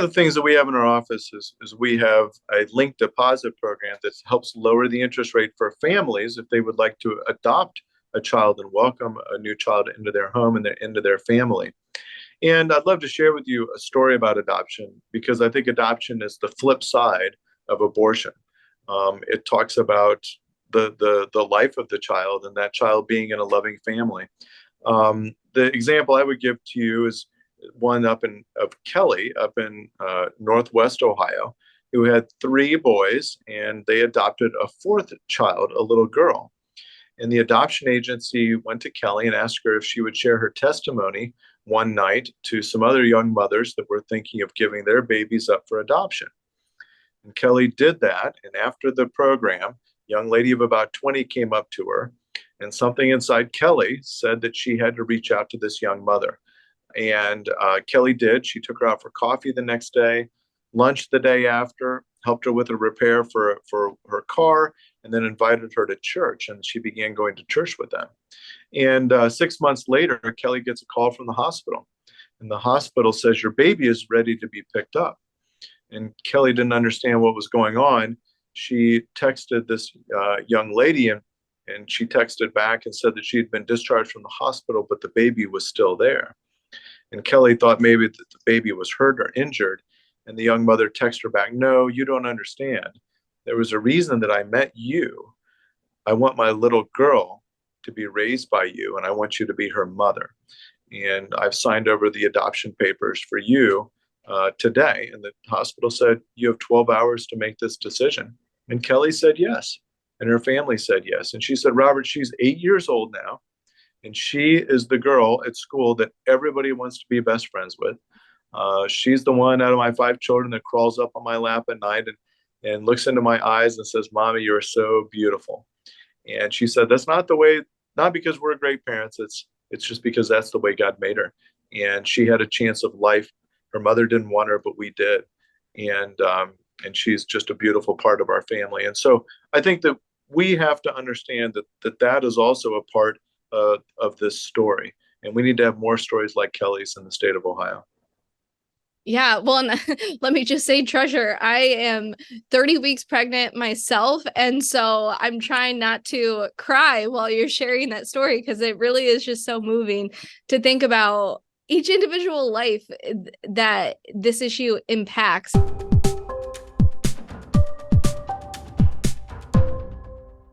the things that we have in our office is we have a linked deposit program that helps lower the interest rate for families if they would like to adopt a child and welcome a new child into their home and into their family. And I'd love to share with you a story about adoption because I think adoption is the flip side of abortion. It talks about the life of the child and that child being in a loving family. The example I would give to you is one of Kelly up in Northwest Ohio, who had three boys, and they adopted a fourth child, a little girl. And the adoption agency went to Kelly and asked her if she would share her testimony one night to some other young mothers that were thinking of giving their babies up for adoption. And Kelly did that. And after the program, a young lady of about 20 came up to her, and something inside Kelly said that she had to reach out to this young mother. And Kelly did. She took her out for coffee the next day, lunch the day after, helped her with a repair for her car, and then invited her to church. And she began going to church with them. And 6 months later, Kelly gets a call from the hospital. And the hospital says, your baby is ready to be picked up. And Kelly didn't understand what was going on. She texted this young lady, and she texted back and said that she had been discharged from the hospital, but the baby was still there. And Kelly thought maybe that the baby was hurt or injured. And the young mother texted her back, no, you don't understand. There was a reason that I met you. I want my little girl to be raised by you, and I want you to be her mother. And I've signed over the adoption papers for you today. And the hospital said, you have 12 hours to make this decision. And Kelly said yes. And her family said yes. And she said, Robert, she's 8 years old now. And she is the girl at school that everybody wants to be best friends with. She's the one out of my 5 children that crawls up on my lap at night and looks into my eyes and says, Mommy, you're so beautiful. And she said, that's not the way, not because we're great parents. It's just because that's the way God made her. And she had a chance of life. Her mother didn't want her, but we did. And she's just a beautiful part of our family. And so I think that we have to understand that is also a part of this story. And we need to have more stories like Kelly's in the state of Ohio. Yeah, well, and let me just say, Treasure, I am 30 weeks pregnant myself. And so I'm trying not to cry while you're sharing that story, because it really is just so moving to think about each individual life that this issue impacts.